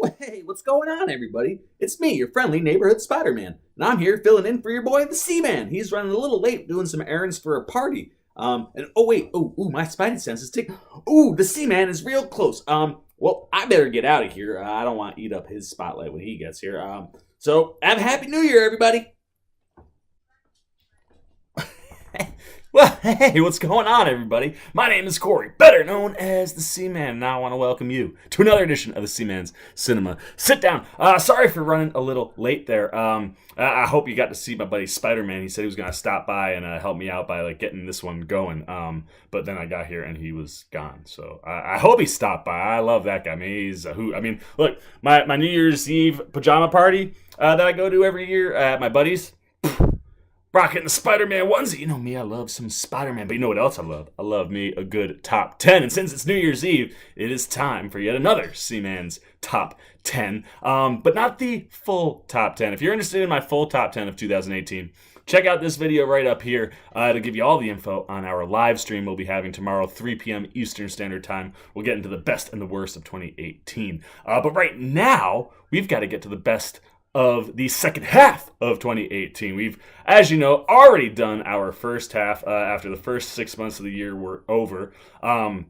Well, hey, what's going on, everybody? It's me, your friendly neighborhood Spider-Man, and I'm here filling in for your boy, the Seaman. He's running a little late doing some errands for a party. And oh wait, my spidey senses tick. Ooh, the Seaman is real close. Well, I better get out of here. I don't want to eat up his spotlight when he gets here. So have a happy New Year, everybody. Well, hey, what's going on, everybody? My name is Corey, better known as the Seaman, and I want to welcome you to another edition of the Seaman's Cinema Sit Down. Sorry for running a little late there. I hope you got to see my buddy Spiderman. He said he was going to stop by and help me out by getting this one going. But then I got here and he was gone. So I hope he stopped by. I love that guy. I mean, he's a hoot. I mean, look, my New Year's Eve pajama party that I go to every year at my buddy's. Rocking the Spider-Man onesie. You know me, I love some Spider-Man. But you know what else I love? I love me a good top 10. And since it's New Year's Eve, it is time for yet another Seaman's top 10. But not the full top 10. If you're interested in my full top 10 of 2018, check out this video right up here. It'll give you all the info on our live stream we'll be having tomorrow, 3 p.m. Eastern Standard Time. We'll get into the best and the worst of 2018. But right now, we've got to get to the best of the second half of 2018. We've, as you know, already done our first half after the first 6 months of the year were over. And,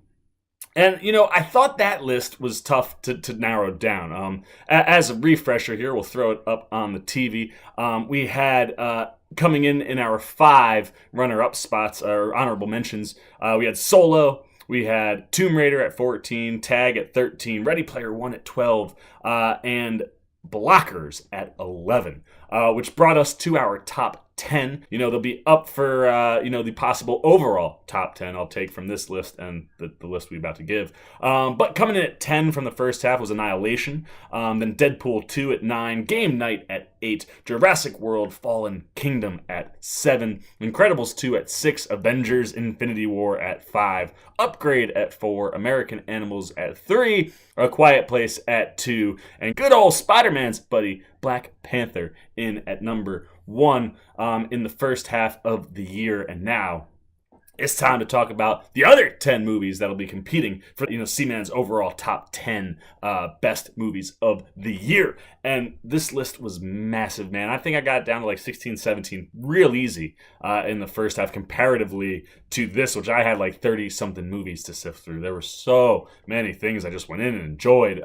you know, I thought that list was tough to narrow down. As a refresher here, we'll throw it up on the TV. We had coming in our 5 runner-up spots, or honorable mentions, we had Solo, we had Tomb Raider at 14, Tag at 13, Ready Player One at 12, and Blockers at 11, which brought us to our top 10. You know, they'll be up for, the possible overall top 10 I'll take from this list and the list we're about to give. But coming in at 10 from the first half was Annihilation, then Deadpool 2 at 9, Game Night at 8, Jurassic World Fallen Kingdom at 7, Incredibles 2 at 6, Avengers Infinity War at 5, Upgrade at 4, American Animals at 3, A Quiet Place at 2, and good old Spider-Man's buddy, Black Panther, in at number 1 in the first half of the year. And now it's time to talk about the other 10 movies that'll be competing for, Seaman's overall top 10 best movies of the year. And this list was massive, man. I think I got it down to like 16, 17 real easy in the first half comparatively to this, which I had like 30-something movies to sift through. There were so many things I just went in and enjoyed.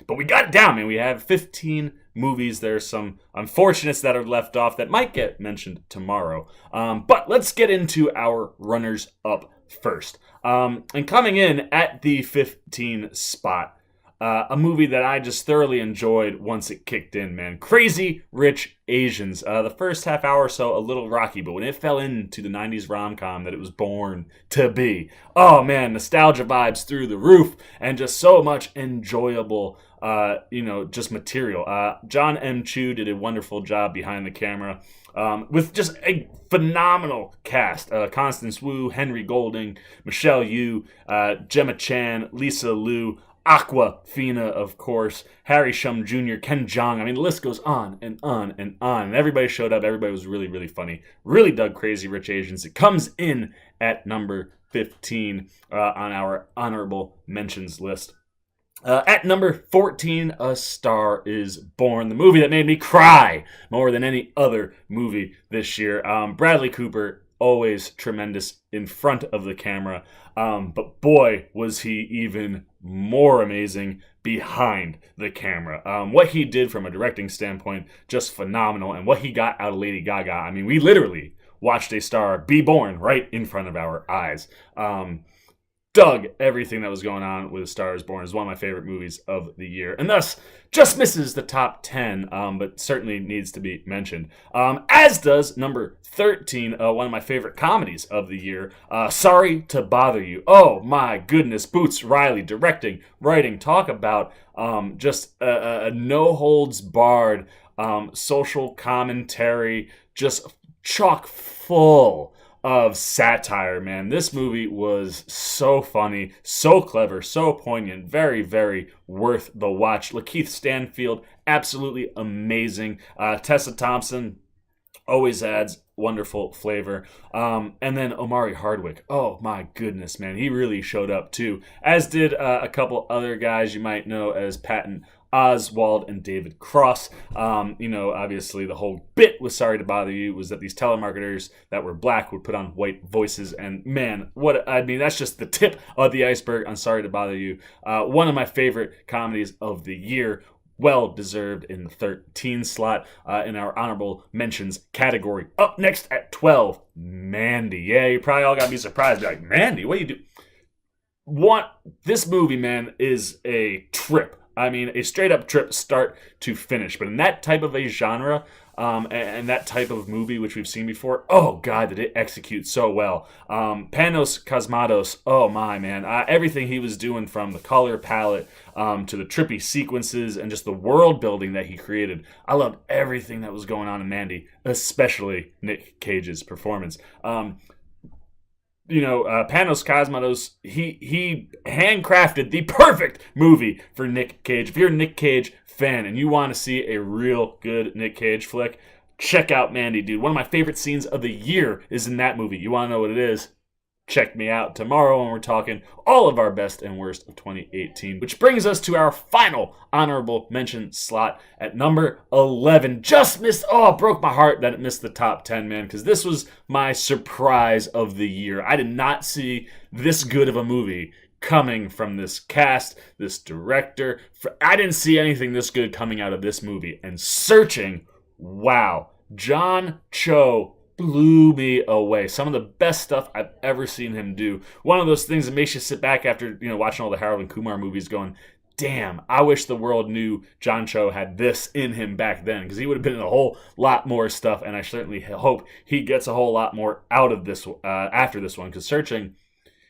But we got it down, man. We have 15 movies. There's some unfortunates that are left off that might get mentioned tomorrow. But let's get into our runners up first. And coming in at the 15 spot, a movie that I just thoroughly enjoyed once it kicked in, man. Crazy Rich Asians. The first half hour or so, a little rocky, but when it fell into the 90s rom-com that it was born to be, oh man, nostalgia vibes through the roof, and just so much enjoyable just material. John M. Chu did a wonderful job behind the camera with just a phenomenal cast. Constance Wu, Henry Golding, Michelle Yeoh, Gemma Chan, Lisa Liu, Aquafina, of course, Harry Shum Jr., Ken Jeong. I mean, the list goes on and on and on. And everybody showed up. Everybody was really, really funny. Really dug Crazy Rich Asians. It comes in at number 15 on our honorable mentions list. At number 14, A Star Is Born, the movie that made me cry more than any other movie this year. Bradley Cooper, always tremendous in front of the camera, but boy, was he even more amazing behind the camera. What he did from a directing standpoint, just phenomenal, and what he got out of Lady Gaga, I mean, we literally watched a star be born right in front of our eyes. Dug everything that was going on with A Star Is Born. Is one of my favorite movies of the year, and thus just misses the top 10, but certainly needs to be mentioned. As does number 13, one of my favorite comedies of the year, Sorry to Bother You. Oh my goodness, Boots Riley directing, writing, talk about just a no-holds-barred social commentary, just chock full of satire, man. This movie was so funny, so clever, so poignant, very, very worth the watch. Lakeith Stanfield, absolutely amazing. Tessa Thompson, Always adds wonderful flavor. And then Omari Hardwick. Oh my goodness, man. He really showed up too. As did a couple other guys you might know as Patton Oswalt and David Cross. Obviously the whole bit with Sorry to Bother You was that these telemarketers that were black would put on white voices. And man, that's just the tip of the iceberg on Sorry to Bother You. One of my favorite comedies of the year. Well deserved in the 13 slot in our honorable mentions category. Up next at 12, Mandy. Yeah, you probably all got to be surprised. Be like, Mandy, what do you do? This movie, man, is a trip. I mean, a straight up trip start to finish. But in that type of a genre, and that type of movie, which we've seen before, oh God, did it execute so well. Panos Cosmatos, oh my, man. Everything he was doing from the color palette to the trippy sequences and just the world building that he created. I loved everything that was going on in Mandy, especially Nick Cage's performance. Panos Cosmatos, he handcrafted the perfect movie for Nick Cage. If you're a Nick Cage fan and you want to see a real good Nick Cage flick, check out Mandy, dude. One of my favorite scenes of the year is in that movie. You want to know what it is? Check me out tomorrow when we're talking all of our best and worst of 2018. Which brings us to our final honorable mention slot at number 11. Just missed, broke my heart that it missed the top 10, man, because this was my surprise of the year. I did not see this good of a movie coming from this cast, this director. I didn't see anything this good coming out of this movie. And Searching, wow, John Cho blew me away. Some of the best stuff I've ever seen him do. One of those things that makes you sit back after watching all the Harold and Kumar movies going, damn, I wish the world knew John Cho had this in him back then, because he would have been in a whole lot more stuff, and I certainly hope he gets a whole lot more out of this after this one, because Searching,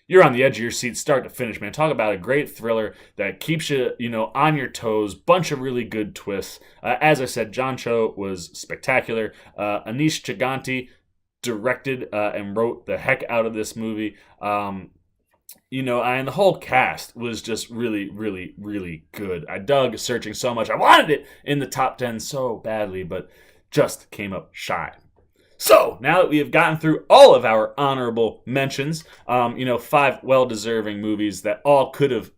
you're on the edge of your seat start to finish, man. Talk about a great thriller that keeps you, on your toes. Bunch of really good twists. As I said, John Cho was spectacular. Anish Chaganty directed and wrote the heck out of this movie. And the whole cast was just really, really, really good. I dug Searching so much. I wanted it in the top 10 so badly, but just came up shy. So, now that we have gotten through all of our honorable mentions, 5 well-deserving movies that all could have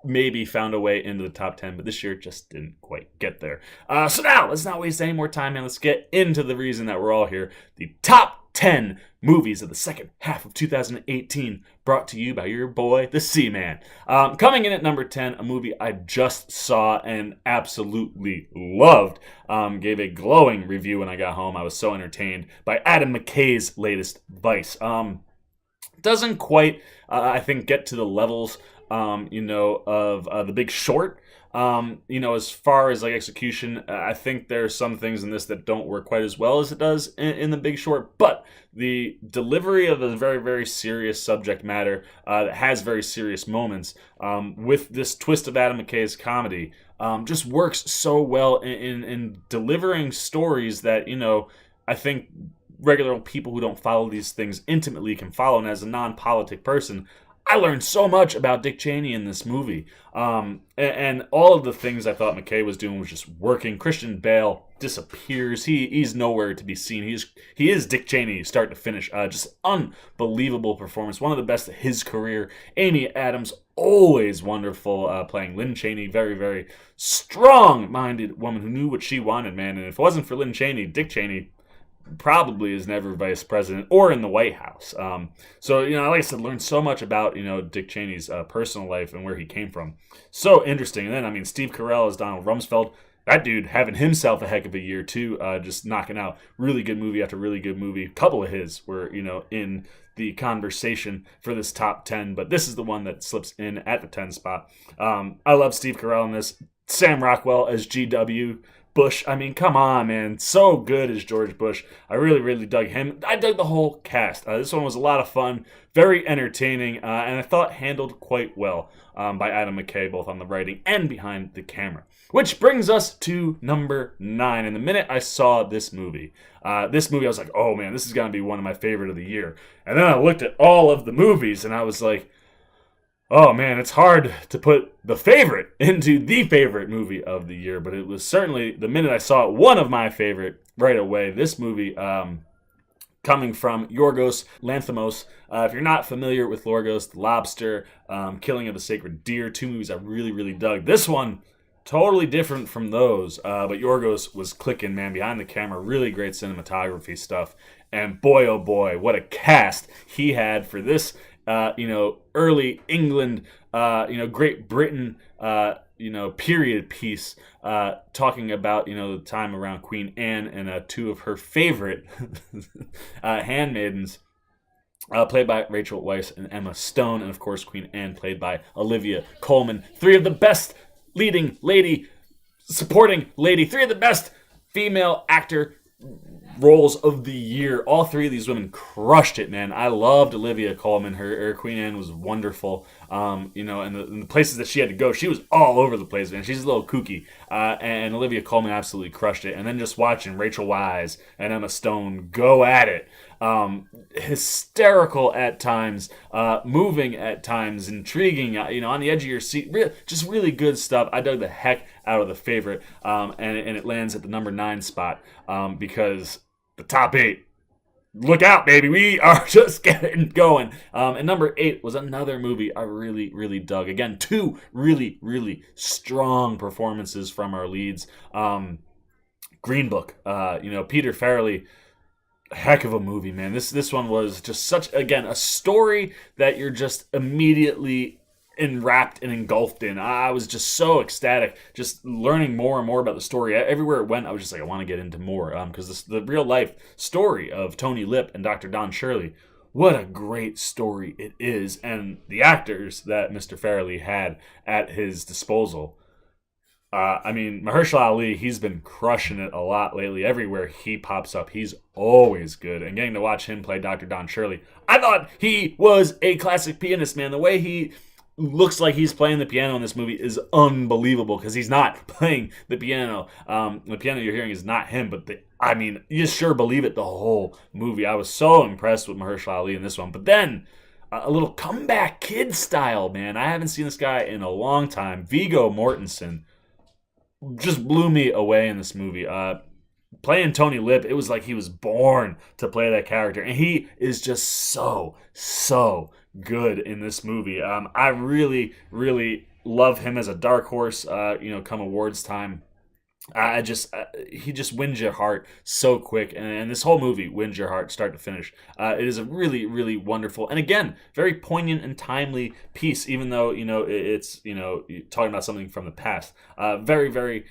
maybe found a way into the top 10, but this year just didn't quite get there. So now, let's not waste any more time, and let's get into the reason that we're all here. The top 10 movies of the second half of 2018, brought to you by your boy, the Seaman. Coming in at number 10, a movie I just saw and absolutely loved. Gave a glowing review when I got home. I was so entertained by Adam McKay's latest Vice. Doesn't quite, I think, get to the levels, of The Big Short. As far as execution, I think there are some things in this that don't work quite as well as it does in The Big Short, but the delivery of a very, very serious subject matter that has very serious moments with this twist of Adam McKay's comedy just works so well in delivering stories that, I think regular people who don't follow these things intimately can follow. And as a non-politic person, I learned so much about Dick Cheney in this movie. And all of the things I thought McKay was doing was just working. Christian Bale disappears. He's nowhere to be seen. He is Dick Cheney start to finish. Just unbelievable performance. One of the best of his career. Amy Adams, always wonderful, playing Lynn Cheney. Very, very strong-minded woman who knew what she wanted, man. And if it wasn't for Lynn Cheney, Dick Cheney probably is never vice president or in the White House. So, like I said, learned so much about, Dick Cheney's personal life and where he came from. So interesting. And then, Steve Carell as Donald Rumsfeld. That dude having himself a heck of a year, too. Just knocking out really good movie after really good movie. A couple of his were, in the conversation for this top 10. But this is the one that slips in at the 10 spot. I love Steve Carell in this. Sam Rockwell as G.W. Bush. Come on, man. So good as George Bush. I really, really dug him. I dug the whole cast. This one was a lot of fun, very entertaining, and I thought handled quite well by Adam McKay, both on the writing and behind the camera. Which brings us to number 9. And the minute I saw this movie, I was like, oh man, this is going to be one of my favorite of the year. And then I looked at all of the movies, and I was like, oh man, it's hard to put the favorite into the favorite movie of the year, but it was certainly, the minute I saw it, one of my favorite right away. This movie, coming from Yorgos Lanthimos. If you're not familiar with Yorgos, The Lobster, Killing of a Sacred Deer, two movies I really, really dug. This one, totally different from those, but Yorgos was clicking, man, behind the camera. Really great cinematography stuff. And boy, oh boy, what a cast he had for this, early England, Great Britain, period piece, talking about, the time around Queen Anne and two of her favorite handmaidens, played by Rachel Weisz and Emma Stone, and of course Queen Anne, played by Olivia Colman. Three of the best leading lady, supporting lady, three of the best female actor roles of the year. All three of these women crushed it, man. I loved Olivia Colman. Her Queen Anne was wonderful. And the places that she had to go, she was all over the place, man. She's a little kooky. And Olivia Colman absolutely crushed it. And then just watching Rachel Weisz and Emma Stone go at it. Hysterical at times, moving at times, intriguing, on the edge of your seat. Just really good stuff. I dug the heck out of The Favorite, and it lands at the number 9 spot, because the top 8, look out, baby, we are just getting going. And number 8 was another movie I really, really dug. Again, two really, really strong performances from our leads. Green Book, Peter Farrelly. Heck of a movie, man. This one was just such, again, a story that you're just immediately enwrapped and engulfed in. I was just so ecstatic, just learning more and more about the story. Everywhere it went, I was just like, I want to get into more, because the real life story of Tony Lip and Dr. Don Shirley, what a great story it is, and the actors that Mr. Farrelly had at his disposal. Mahershala Ali, he's been crushing it a lot lately. Everywhere he pops up, he's always good. And getting to watch him play Dr. Don Shirley, I thought he was a classic pianist, man. The way he looks like he's playing the piano in this movie is unbelievable, because he's not playing the piano. The piano you're hearing is not him, but you sure believe it the whole movie. I was so impressed with Mahershala Ali in this one. But then, a little comeback kid style, man. I haven't seen this guy in a long time. Viggo Mortensen just blew me away in this movie. Playing Tony Lip, it was like he was born to play that character, and he is just so good in this movie. I really, really love him as a dark horse. Come awards time, he just wins your heart so quick, and this whole movie wins your heart start to finish. It is a really, really wonderful, and again, very poignant and timely piece, even though it's talking about something from the past. Very, very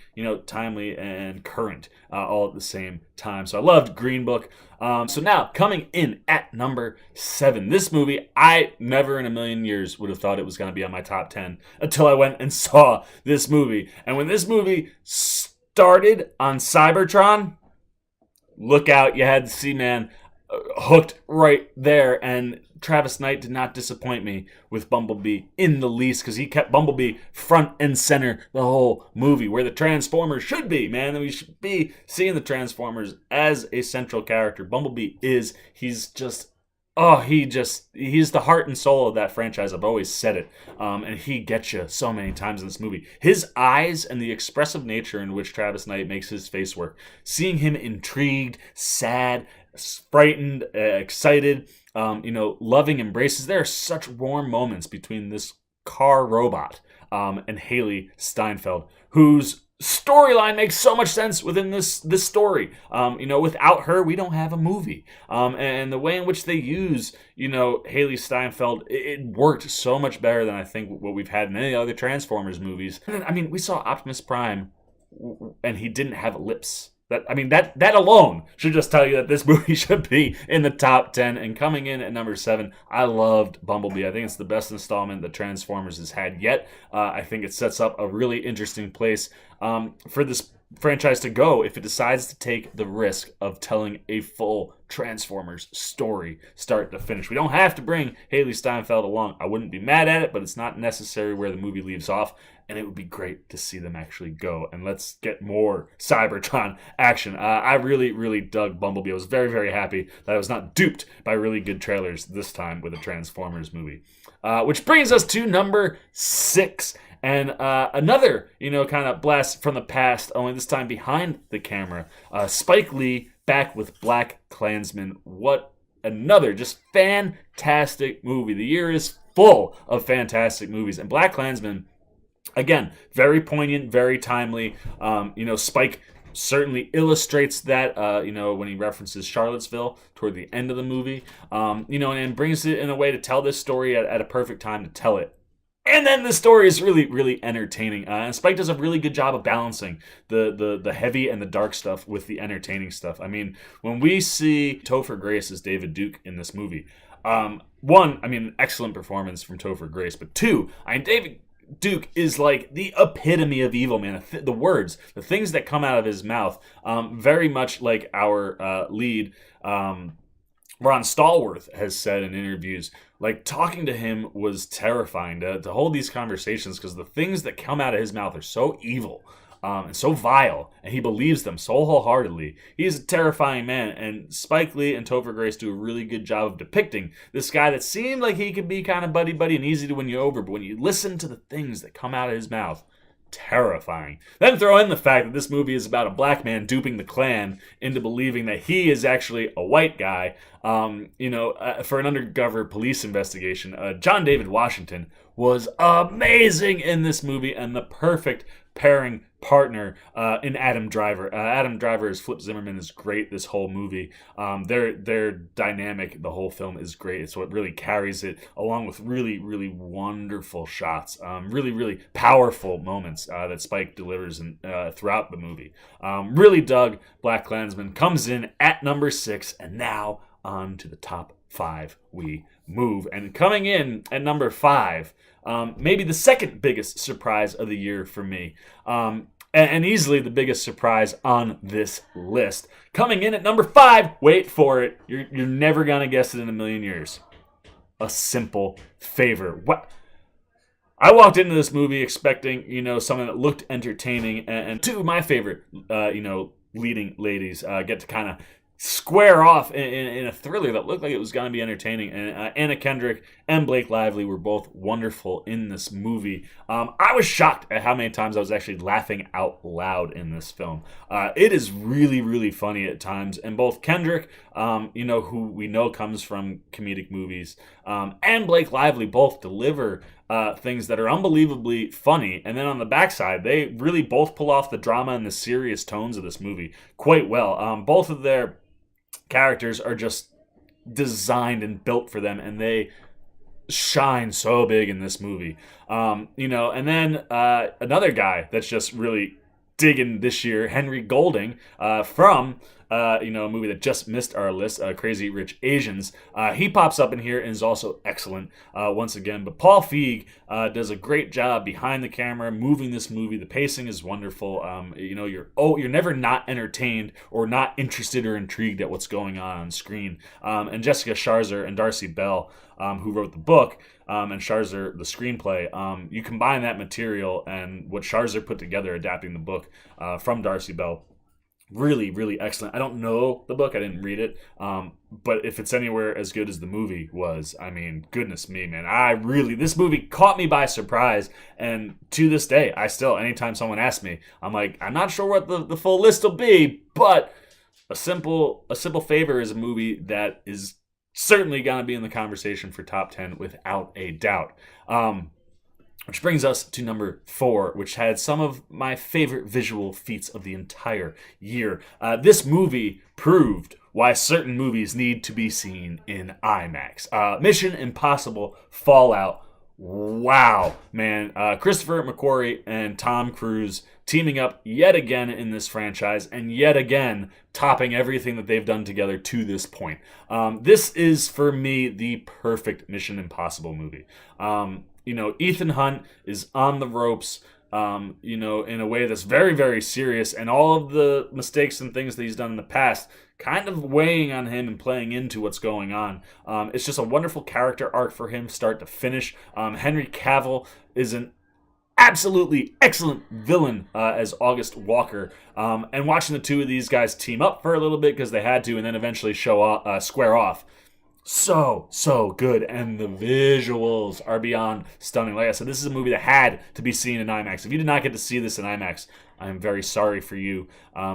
timely and current, all at the same time. So I loved Green Book. So now, coming in at number 7, this movie, I never in a million years would have thought it was going to be on my top 10 until I went and saw this movie. And when this movie started on Cybertron, look out, you had Seaman hooked right there, and Travis Knight did not disappoint me with Bumblebee in the least, because he kept Bumblebee front and center the whole movie, where the Transformers should be, man. And we should be seeing the Transformers as a central character. Bumblebee he's the heart and soul of that franchise. I've always said it. And he gets you so many times in this movie. His eyes and the expressive nature in which Travis Knight makes his face work. Seeing him intrigued, sad, frightened, excited, loving embraces. There are such warm moments between this car robot and Haley Steinfeld, whose storyline makes so much sense within this story. Without her, we don't have a movie. And the way in which they use, Haley Steinfeld, it worked so much better than I think what we've had in any other Transformers movies. We saw Optimus Prime, and he didn't have lips. That alone should just tell you that this movie should be in the top 10. And coming in at number 7, I loved Bumblebee. I think it's the best installment that Transformers has had yet. I think it sets up a really interesting place for this franchise to go if it decides to take the risk of telling a full Transformers story start to finish. We don't have to bring Haley Steinfeld along. I wouldn't be mad at it, but it's not necessary where the movie leaves off, and it would be great to see them actually go. And let's get more Cybertron action. I really, really dug Bumblebee. I was very, very happy that I was not duped by really good trailers this time with a Transformers movie. Which brings us to number 6. And another, kind of blast from the past, only this time behind the camera. Spike Lee back with Black Klansman. What another just fantastic movie. The year is full of fantastic movies. And Black Klansman, again, very poignant, very timely. Spike certainly illustrates that, when he references Charlottesville toward the end of the movie, and brings it in a way to tell this story at a perfect time to tell it. And then the story is really, really entertaining. And Spike does a really good job of balancing the heavy and the dark stuff with the entertaining stuff. I mean, when we see Topher Grace as David Duke in this movie, one, excellent performance from Topher Grace, but two, David Duke is like the epitome of evil, man. The words, the things that come out of his mouth, very much like our lead, Ron Stallworth has said in interviews, like talking to him was terrifying to hold these conversations because the things that come out of his mouth are so evil and so vile, and he believes them so wholeheartedly. He's a terrifying man, and Spike Lee and Topher Grace do a really good job of depicting this guy that seemed like he could be kind of buddy-buddy and easy to win you over, but when you listen to the things that come out of his mouth, terrifying. Then throw in the fact that this movie is about a black man duping the Klan into believing that he is actually a white guy, for an undercover police investigation. John David Washington was amazing in this movie and the perfect pairing partner in Adam Driver. Adam Driver as Flip Zimmerman is great this whole movie. Their dynamic, the whole film is great. It's what really carries it, along with really, really wonderful shots. Really, really powerful moments that Spike delivers throughout the movie. Really dug Black Klansman. Comes in at number 6, and now on to the top 5 we move. And coming in at number 5, maybe the second biggest surprise of the year for me, and easily the biggest surprise on this list. Coming in at number 5, wait for it, you're never gonna guess it in a million years. A Simple Favor. What? I walked into this movie expecting, something that looked entertaining, and two of my favorite, leading ladies get to kind of square off in a thriller that looked like it was going to be entertaining. And Anna Kendrick and Blake Lively were both wonderful in this movie. I was shocked at how many times I was actually laughing out loud in this film. It is really, really funny at times. And both Kendrick, who we know comes from comedic movies, and Blake Lively both deliver things that are unbelievably funny. And then on the backside, they really both pull off the drama and the serious tones of this movie quite well. Both of their characters are just designed and built for them, and they shine so big in this movie. And then another guy that's just really digging this year, Henry Golding, from a movie that just missed our list, Crazy Rich Asians. He pops up in here and is also excellent once again. But Paul Feig does a great job behind the camera, moving this movie. The pacing is wonderful. You're never not entertained or not interested or intrigued at what's going on screen. And Jessica Sharzer and Darcy Bell, who wrote the book, and Sharzer the screenplay, you combine that material and what Sharzer put together adapting the book from Darcy Bell. Really, really excellent. I don't know the book. I didn't read it. But if it's anywhere as good as the movie was, goodness me, man. This movie caught me by surprise. And to this day, anytime someone asks me, I'm like, I'm not sure what the full list will be, but A Simple Favor is a movie that is certainly going to be in the conversation for top 10 without a doubt. Which brings us to number 4, which had some of my favorite visual feats of the entire year. This movie proved why certain movies need to be seen in IMAX. Mission Impossible Fallout. Wow, man. Christopher McQuarrie and Tom Cruise teaming up yet again in this franchise and yet again topping everything that they've done together to this point. This is, for me, the perfect Mission Impossible movie. Ethan Hunt is on the ropes, in a way that's very, very serious, and all of the mistakes and things that he's done in the past kind of weighing on him and playing into what's going on. It's just a wonderful character arc for him, start to finish. Henry Cavill is an absolutely excellent villain as August Walker, and watching the two of these guys team up for a little bit because they had to, and then eventually square off. so good, and the visuals are beyond stunning. Like I said, this is a movie that had to be seen in IMAX. If you did not get to see this in IMAX, I'm very sorry for you.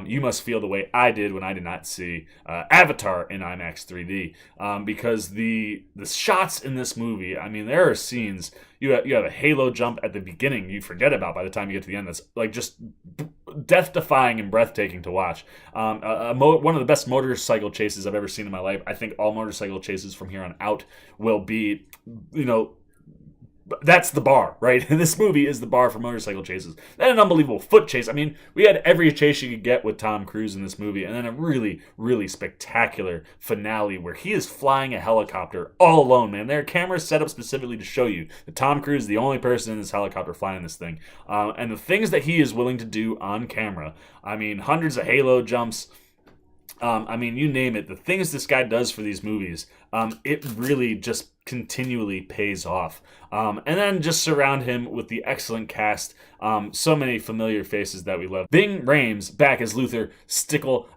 You must feel the way I did when I did not see Avatar in IMAX 3D, because the shots in this movie, I mean, there are scenes. You have a halo jump at the beginning you forget about by the time you get to the end. That's like just death defying and breathtaking to watch. One of the best motorcycle chases I've ever seen in my life. I think all motorcycle chases from here on out will be, that's the bar, right? And this movie is the bar for motorcycle chases. Then an unbelievable foot chase. I mean, we had every chase you could get with Tom Cruise in this movie, and then a really, really spectacular finale where he is flying a helicopter all alone, man. There are cameras set up specifically to show you that Tom Cruise is the only person in this helicopter flying this thing. And the things that he is willing to do on camera, I mean, hundreds of halo jumps, I mean, you name it. The things this guy does for these movies, it really just continually pays off. And then just surround him with the excellent cast. So many familiar faces that we love. Ving Rhames back as Luther Stickle.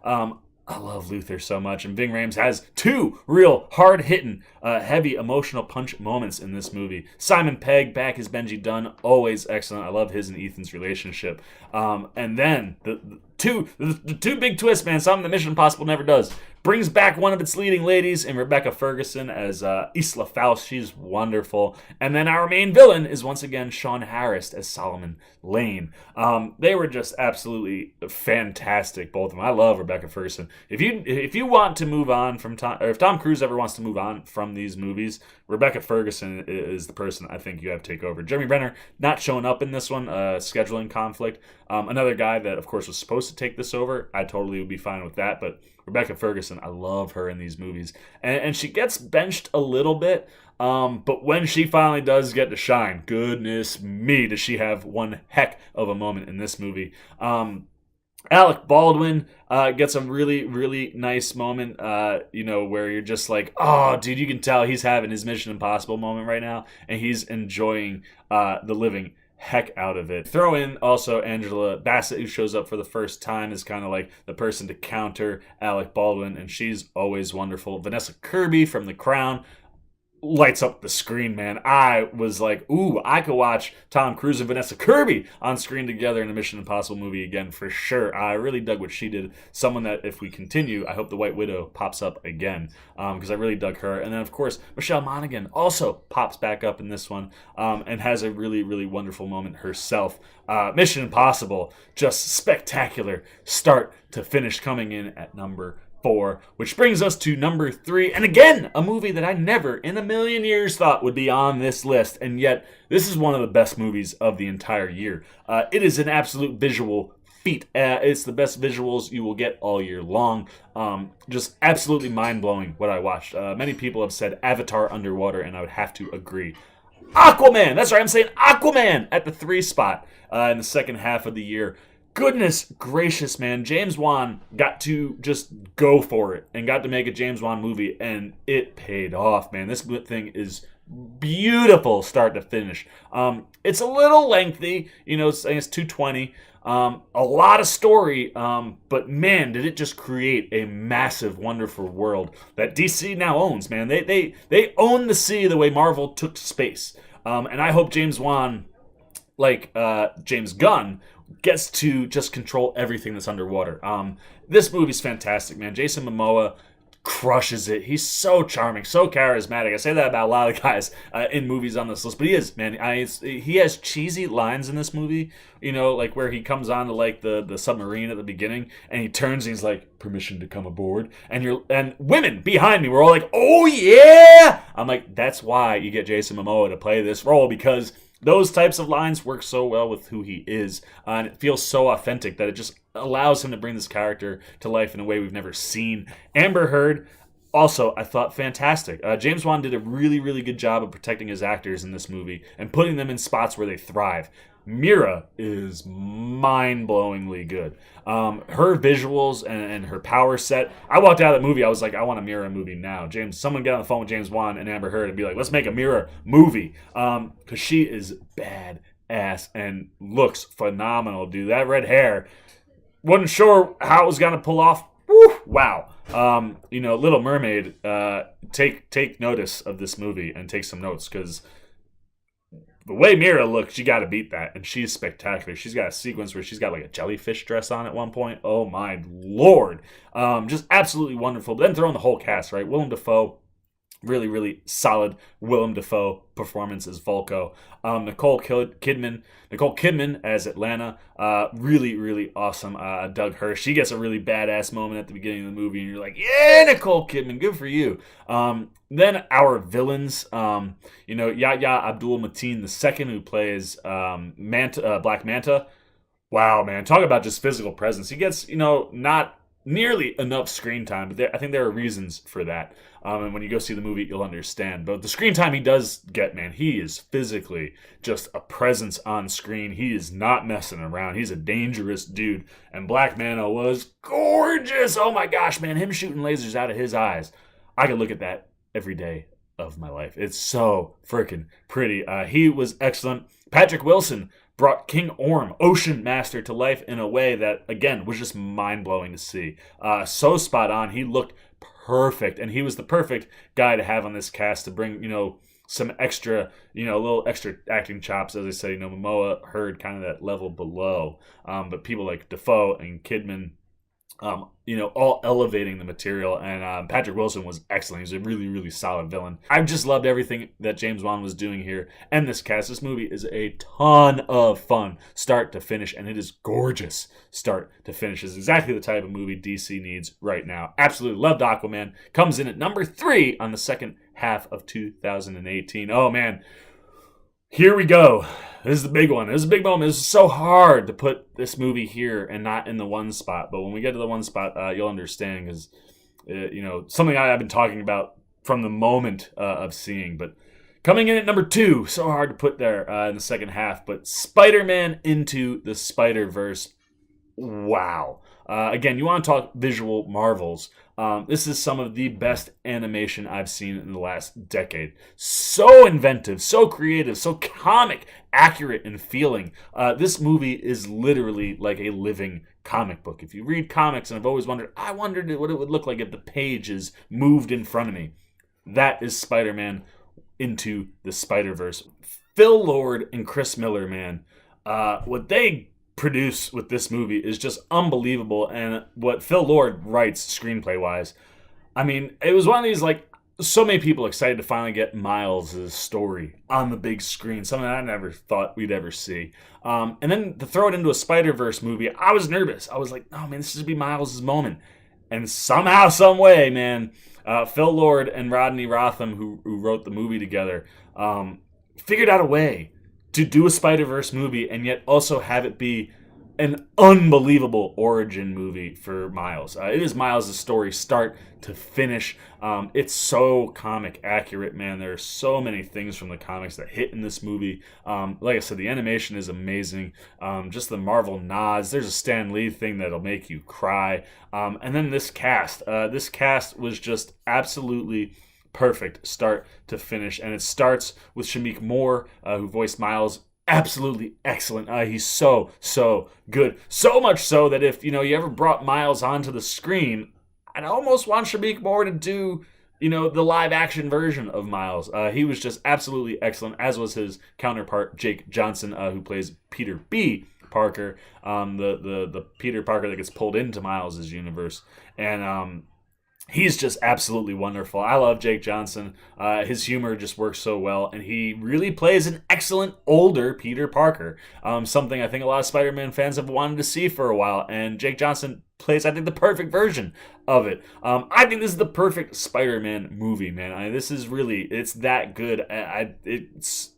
I love Luther so much, and Ving Rhames has two real hard-hitting, heavy emotional punch moments in this movie. Simon Pegg back as Benji Dunn, always excellent. I love his and Ethan's relationship. And then the two big twists, man, something that Mission Impossible never does. Brings back one of its leading ladies in Rebecca Ferguson as Isla Faust. She's wonderful. And then our main villain is once again Sean Harris as Solomon Lane. They were just absolutely fantastic, both of them. I love Rebecca Ferguson. If you want to move on from Tom, or if Tom Cruise ever wants to move on from these movies, Rebecca Ferguson is the person I think you have to take over. Jeremy Renner not showing up in this one, scheduling conflict. Another guy that, of course, was supposed to take this over. I totally would be fine with that, but Rebecca Ferguson, I love her in these movies. And she gets benched a little bit, but when she finally does get to shine, goodness me, does she have one heck of a moment in this movie. Alec Baldwin gets a really, really nice moment, where you're just like, oh, dude, you can tell he's having his Mission Impossible moment right now, and he's enjoying the living heck out of it. Throw in also Angela Bassett, who shows up for the first time as kind of like the person to counter Alec Baldwin, and she's always wonderful. Vanessa Kirby from The Crown lights up the screen, man. I was like, ooh, I could watch Tom Cruise and Vanessa Kirby on screen together in a Mission Impossible movie again for sure. I really dug what she did. Someone that, if we continue, I hope the White Widow pops up again, because I really dug her. And then, of course, Michelle Monaghan also pops back up in this one, and has a really, really wonderful moment herself. Mission Impossible, just spectacular start to finish, coming in at number 4, which brings us to number 3, and again, a movie that I never in a million years thought would be on this list, and yet this is one of the best movies of the entire year. It is an absolute visual feat. It's the best visuals you will get all year long. Just absolutely mind-blowing what I watched. Many people have said Avatar underwater, and I would have to agree. Aquaman! That's right, I'm saying Aquaman at the 3 spot in the second half of the year. Goodness gracious, man. James Wan got to just go for it and got to make a James Wan movie, and it paid off, man. This thing is beautiful start to finish. It's a little lengthy, it's 220. A lot of story, but man, did it just create a massive, wonderful world that DC now owns, man. They own the sea the way Marvel took to space. And I hope James Wan, like James Gunn, gets to just control everything that's underwater. This movie's fantastic, man. Jason Momoa crushes it. He's so charming, so charismatic. I say that about a lot of guys in movies on this list, but he is, man. He has cheesy lines in this movie, like where he comes on to like the submarine at the beginning, and he turns and he's like, "Permission to come aboard," and women behind me were all like, "Oh yeah!" I'm like, that's why you get Jason Momoa to play this role, because those types of lines work so well with who he is, and it feels so authentic that it just allows him to bring this character to life in a way we've never seen. Amber Heard, also, I thought fantastic. James Wan did a really, really good job of protecting his actors in this movie and putting them in spots where they thrive. Mira is mind-blowingly good. Her visuals and her power set. I walked out of the movie, I was like, I want a Mira movie now. Someone get on the phone with James Wan and Amber Heard and be like, let's make a Mira movie. Because she is badass and looks phenomenal, dude. That red hair, wasn't sure how it was going to pull off. Woo! Whew, wow. Little Mermaid, take notice of this movie and take some notes, because the way Mira looks, you got to beat that, and she's spectacular. She's got a sequence where she's got like a jellyfish dress on at one point. Oh my lord, just absolutely wonderful. But then throw in the whole cast, right? Willem Dafoe, really, really solid Willem Dafoe performance as Volko. Nicole Kidman as Atlanta, really, really awesome. Doug Hirsch, she gets a really badass moment at the beginning of the movie, and you're like, yeah, Nicole Kidman, good for you. Then our villains, Yahya Abdul-Mateen II, who plays Black Manta. Wow, man, talk about just physical presence. He gets, not nearly enough screen time, but I think there are reasons for that. And when you go see the movie, you'll understand. But the screen time he does get, man, he is physically just a presence on screen. He is not messing around. He's a dangerous dude. And Black Manta was gorgeous. Oh my gosh, man, him shooting lasers out of his eyes. I could look at that every day of my life. It's so freaking pretty. He was excellent. Patrick Wilson brought King Orm, Ocean Master, to life in a way that, again, was just mind-blowing to see. So spot on. He looked perfect, and he was the perfect guy to have on this cast to bring, some extra, a little extra acting chops. As I say, Momoa Heard kind of that level below. But people like Dafoe and Kidman, all elevating the material, and Patrick Wilson was excellent. He was a really, really solid villain. I just loved everything that James Wan was doing here, and this cast. This movie is a ton of fun, start to finish, and it is gorgeous, start to finish. It's exactly the type of movie DC needs right now. Absolutely loved Aquaman. Comes in at number 3 on the second half of 2018. Oh, man. Here we go. This is the big one. This is a big moment. This is so hard to put this movie here and not in the one spot. But when we get to the one spot, you'll understand, because, something I've been talking about from the moment of seeing. But coming in at number 2, so hard to put there in the second half. But Spider-Man Into the Spiderverse. Wow. Again, you want to talk visual marvels. This is some of the best animation I've seen in the last decade. So inventive, so creative, so comic accurate in feeling. This movie is literally like a living comic book. If you read comics, and I've always wondered what it would look like if the pages moved in front of me. That is Spider-Man Into the Spiderverse. Phil Lord and Chris Miller, man, what they produce with this movie is just unbelievable. And what Phil Lord writes screenplay wise, I mean, it was one of these, like, so many people excited to finally get Miles' story on the big screen, something I never thought we'd ever see. And then to throw it into a Spider-Verse movie, I was nervous. I was like, no, man, this should be Miles' moment. And somehow, some way, man, Phil Lord and Rodney Rotham, who wrote the movie together, figured out a way to do a Spider-Verse movie and yet also have it be an unbelievable origin movie for Miles. It is Miles' story start to finish. It's so comic accurate, man. There are so many things from the comics that hit in this movie. Like I said, the animation is amazing. Just the Marvel nods. There's a Stan Lee thing that'll make you cry. And then this cast. This cast was just absolutely perfect start to finish, and it starts with Shameik Moore, who voiced Miles. Absolutely excellent. He's so good. So much so that if you ever brought Miles onto the screen, I'd almost want Shameik Moore to do the live action version of Miles. He was just absolutely excellent, as was his counterpart Jake Johnson, who plays Peter B. Parker, the Peter Parker that gets pulled into Miles' universe, and he's just absolutely wonderful. I love Jake Johnson. His humor just works so well, and he really plays an excellent older Peter Parker. Something I think a lot of Spider-Man fans have wanted to see for a while, and Jake Johnson plays, I think, the perfect version of it. I think this is the perfect Spider-Man movie, man. It's that good. It's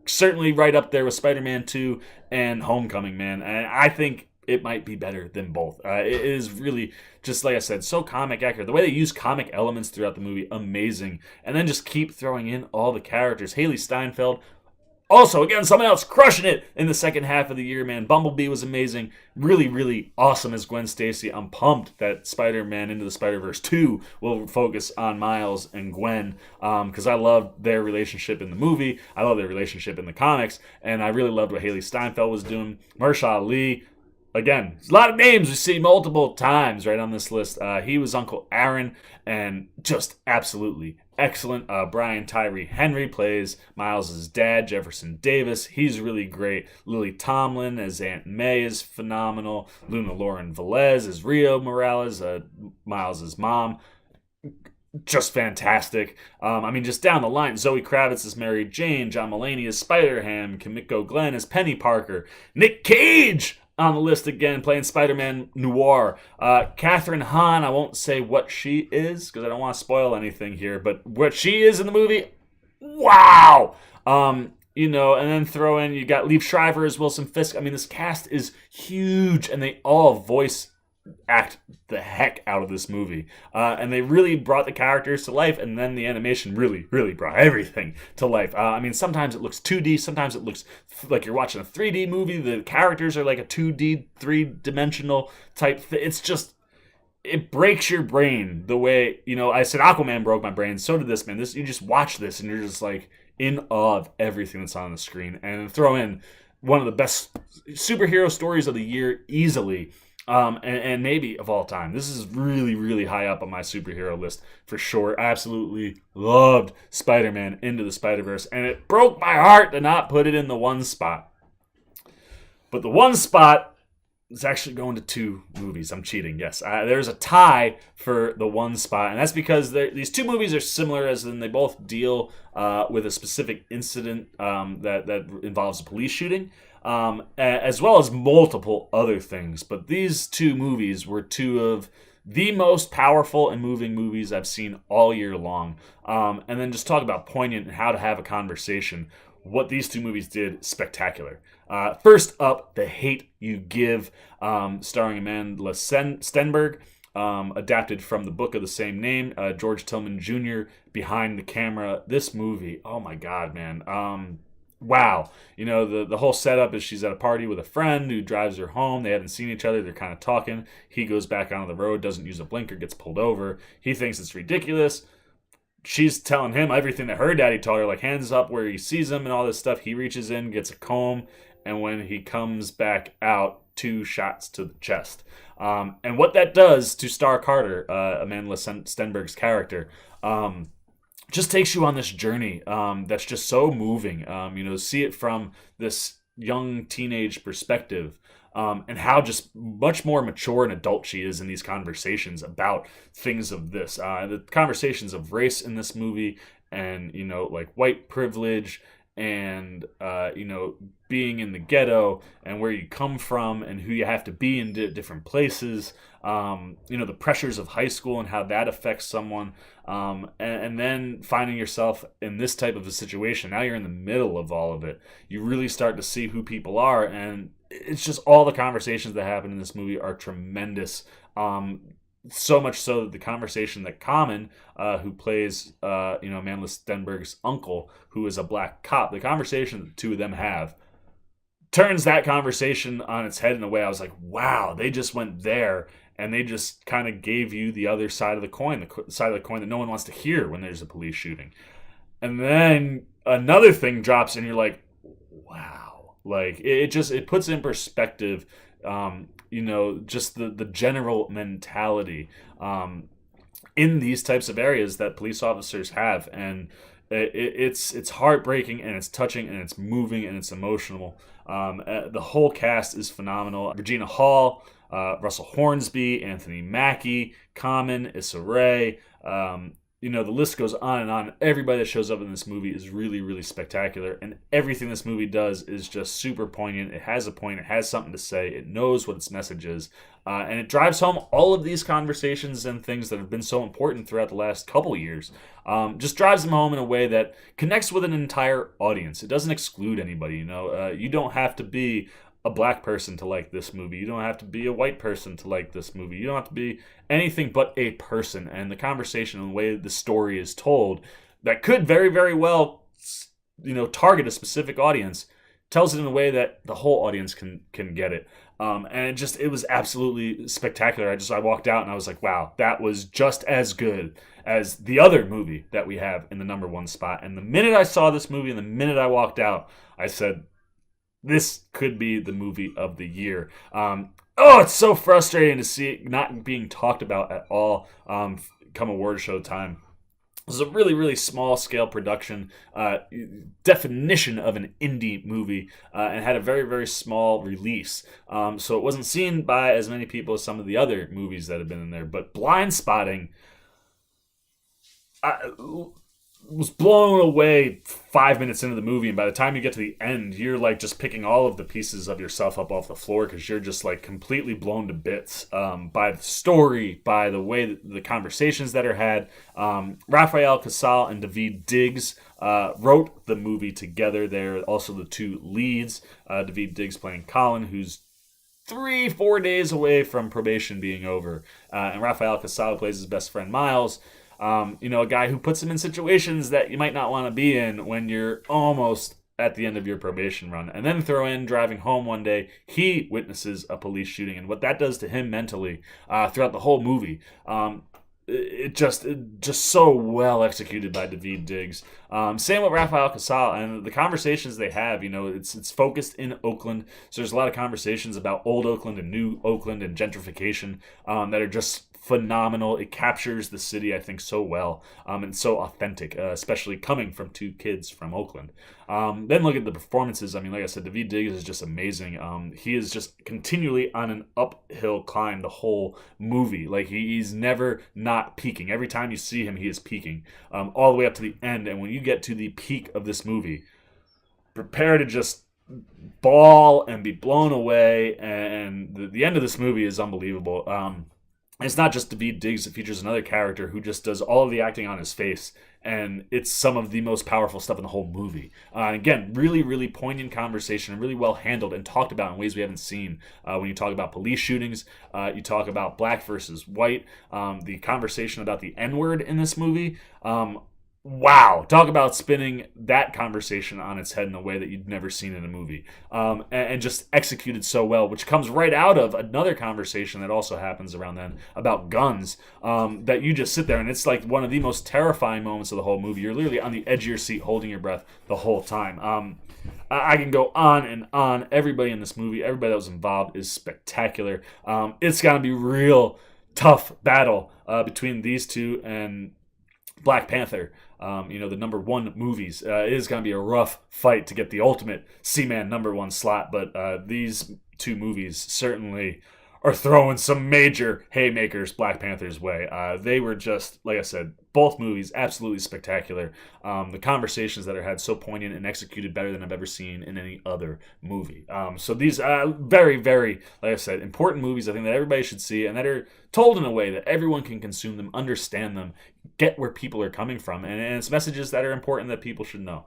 certainly right up there with Spider-Man 2 and Homecoming, man. And I think it might be better than both. It is really, just like I said, so comic accurate. The way they use comic elements throughout the movie, amazing. And then just keep throwing in all the characters. Haley Steinfeld, also, again, someone else crushing it in the second half of the year, man. Bumblebee was amazing. Really, really awesome as Gwen Stacy. I'm pumped that Spider-Man Into the Spider-Verse 2 will focus on Miles and Gwen, because I loved their relationship in the movie. I love their relationship in the comics. And I really loved what Haley Steinfeld was doing. Mahershala Ali, again, a lot of names we see multiple times right on this list. He was Uncle Aaron, and just absolutely excellent. Brian Tyree Henry plays Miles' dad, Jefferson Davis. He's really great. Lily Tomlin as Aunt May is phenomenal. Luna Lauren Velez as Rio Morales, Miles' mom. Just fantastic. Just down the line, Zoe Kravitz as Mary Jane, John Mulaney as Spider-Ham, Kimiko Glenn as Penny Parker, Nick Cage on the list again, playing Spider-Man Noir. Catherine Hahn, I won't say what she is, because I don't want to spoil anything here, but what she is in the movie, wow! And then throw in, you got Liev Schreiber as Wilson Fisk. This cast is huge, and they all voice act the heck out of this movie. And they really brought the characters to life, and then the animation really, really brought everything to life. Sometimes it looks 2D, sometimes it looks like you're watching a 3D movie. The characters are like a 2D, three-dimensional type thing. It's just, it breaks your brain the way, I said Aquaman broke my brain, so did this, man. You just watch this, and you're just like in awe of everything that's on the screen. And throw in one of the best superhero stories of the year, easily, and maybe of all time. This is really, really high up on my superhero list for sure. I absolutely loved Spider-Man Into the Spiderverse, and it broke my heart to not put it in the one spot. But the one spot is actually going to two movies. I'm cheating, yes. There's a tie for the one spot, and that's because these two movies are similar, as in they both deal with a specific incident that involves a police shooting. As well as multiple other things. But these two movies were two of the most powerful and moving movies I've seen all year long. And then just talk about poignant and how to have a conversation. What these two movies did, spectacular. First up, The Hate U Give, starring Amanda Stenberg, adapted from the book of the same name. George Tillman Jr. behind the camera. This movie, oh my God, man. Wow. The whole setup is she's at a party with a friend who drives her home. They haven't seen each other. They're kind of talking. He goes back onto the road, doesn't use a blinker, gets pulled over. He thinks it's ridiculous. She's telling him everything that her daddy told her, like hands up where he sees him and all this stuff. He reaches in, gets a comb, and when he comes back out, 2 shots to the chest. And what that does to Star Carter, Amanda Stenberg's character, just takes you on this journey that's just so moving. See it from this young teenage perspective, and how just much more mature and adult she is in these conversations about things of this. The conversations of race in this movie, and like white privilege, and being in the ghetto, and where you come from, and who you have to be in different places. The pressures of high school and how that affects someone, and then finding yourself in this type of a situation. Now you're in the middle of all of it. You really start to see who people are, and it's just all the conversations that happen in this movie are tremendous. So much so that the conversation that Common, who plays, Amanda Stenberg's uncle, who is a black cop, the conversation that the two of them have turns that conversation on its head in a way I was like, wow, they just went there, and they just kind of gave you the other side of the coin, the side of the coin that no one wants to hear when there's a police shooting. And then another thing drops, and you're like, wow. Like, it puts in perspective, just the general mentality in these types of areas that police officers have. And it's heartbreaking, and it's touching, and it's moving, and it's emotional. The whole cast is phenomenal. Regina Hall, Russell Hornsby, Anthony Mackie, Common, Issa Rae. The list goes on and on. Everybody that shows up in this movie is really, really spectacular, and everything this movie does is just super poignant. It has a point. It has something to say. It knows what its message is, and it drives home all of these conversations and things that have been so important throughout the last couple of years. Just drives them home in a way that connects with an entire audience. It doesn't exclude anybody. You don't have to be a black person to like this movie. You don't have to be a white person to like this movie. You don't have to be anything but a person. And the conversation and the way the story is told, that could very, very well, target a specific audience, tells it in a way that the whole audience can get it. And it was absolutely spectacular. I walked out and I was like, wow, that was just as good as the other movie that we have in the number one spot. And the minute I saw this movie and the minute I walked out, I said, this could be the movie of the year. Oh, it's so frustrating to see it not being talked about at all come award show time. This is a really, really small scale production, definition of an indie movie, and had a very, very small release. So it wasn't seen by as many people as some of the other movies that have been in there. But Blind Spotting, I was blown away 5 minutes into the movie, and by the time you get to the end, you're like just picking all of the pieces of yourself up off the floor because you're just like completely blown to bits by the story, by the way that the conversations that are had. Raphael Casal and David Diggs wrote the movie together. They're also the two leads. David Diggs playing Colin, who's 3-4 days away from probation being over, and Raphael Casal plays his best friend Miles. A guy who puts him in situations that you might not want to be in when you're almost at the end of your probation run. And then throw in driving home one day, he witnesses a police shooting, and what that does to him mentally throughout the whole movie. It just so well executed by David Diggs. Same with Raphael Casal and the conversations they have. It's focused in Oakland, so there's a lot of conversations about old Oakland and new Oakland and gentrification that are just phenomenal. It captures the city, I think, so well and so authentic, especially coming from two kids from Oakland. Then look at the performances. I mean, like I said, David Diggs is just amazing. He is just continually on an uphill climb the whole movie. Like he's never not peaking. Every time you see him, he is peaking all the way up to the end. And when you get to the peak of this movie, prepare to just bawl and be blown away. And the end of this movie is unbelievable. It's not just David Diggs. It features another character who just does all of the acting on his face, and it's some of the most powerful stuff in the whole movie. Again, really, really poignant conversation, and really well handled and talked about in ways we haven't seen. When you talk about police shootings, you talk about black versus white, the conversation about the N-word in this movie. Wow, talk about spinning that conversation on its head in a way that you'd never seen in a movie, and just executed so well, which comes right out of another conversation that also happens around then about guns, that you just sit there, and it's like one of the most terrifying moments of the whole movie. You're literally on the edge of your seat holding your breath the whole time. I can go on and on. Everybody in this movie, everybody that was involved is spectacular. It's going to be real tough battle between these two and Black Panther, the number one movies. It is going to be a rough fight to get the ultimate C-Man number one slot, but these two movies certainly are throwing some major haymakers Black Panther's way. They were just, like I said, both movies absolutely spectacular. The conversations that are had so poignant and executed better than I've ever seen in any other movie. So these very, very, like I said, important movies I think that everybody should see and that are told in a way that everyone can consume them, understand them, get where people are coming from, and it's messages that are important that people should know.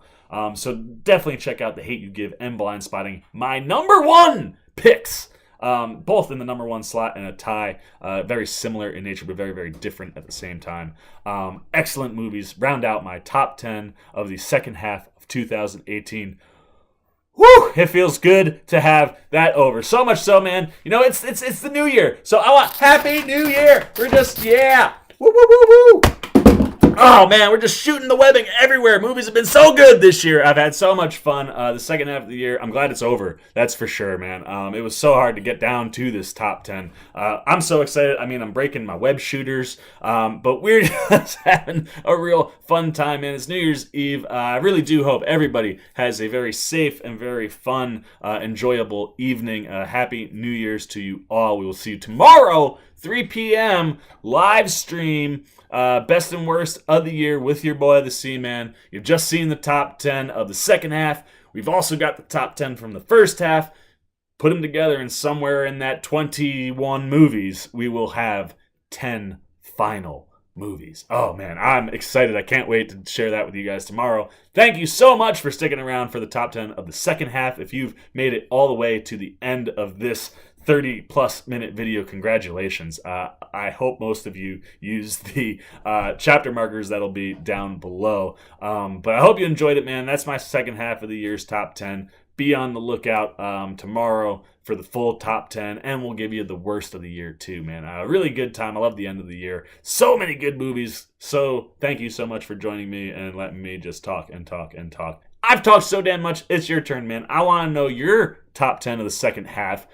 So definitely check out The Hate You Give and Blind Spotting, my number one picks. Both in the number one slot and a tie, very similar in nature, but very, very different at the same time. Excellent movies. Round out my top 10 of the second half of 2018. Woo! It feels good to have that over. So much so, man. It's the new year. So I want Happy New Year. We're just, yeah. Woo, woo, woo, woo. Oh, man, we're just shooting the webbing everywhere. Movies have been so good this year. I've had so much fun. The second half of the year, I'm glad it's over. That's for sure, man. It was so hard to get down to this top 10. I'm so excited. I mean, I'm breaking my web shooters, but we're just having a real fun time, man. It's New Year's Eve. I really do hope everybody has a very safe and very fun, enjoyable evening. Happy New Year's to you all. We will see you tomorrow, 3 p.m., live stream. Best and worst of the year with your boy, the C-Man. You've just seen the top 10 of the second half. We've also got the top 10 from the first half. Put them together, and somewhere in that 21 movies, we will have 10 final movies. Oh, man, I'm excited. I can't wait to share that with you guys tomorrow. Thank you so much for sticking around for the top 10 of the second half. If you've made it all the way to the end of this 30-plus minute video, congratulations. I hope most of you use the chapter markers that'll be down below. But I hope you enjoyed it, man. That's my second half of the year's top 10. Be on the lookout tomorrow for the full top 10, and we'll give you the worst of the year too, man. A really good time. I love the end of the year. So many good movies. So thank you so much for joining me and letting me just talk and talk and talk. I've talked so damn much. It's your turn, man. I want to know your top 10 of the second half.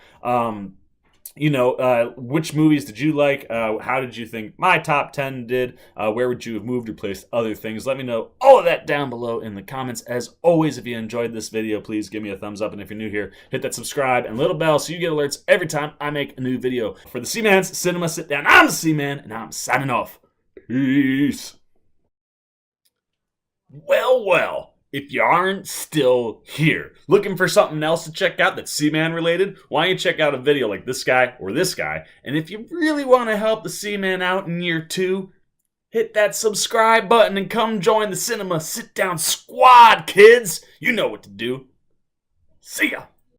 which movies did you like? How did you think my top 10 did? Where would you have moved or placed other things? Let me know all of that down below in the comments. As always, if you enjoyed this video, please give me a thumbs up. And if you're new here, hit that subscribe and little bell so you get alerts every time I make a new video. For the Seaman's Cinema Sit Down, I'm the Seaman, and I'm signing off. Peace. Well. If you aren't still here, looking for something else to check out that's Seaman related, why don't you check out a video like this guy or this guy? And if you really want to help the Seaman out in year 2, hit that subscribe button and come join the Cinema Sit Down Squad, kids. You know what to do. See ya.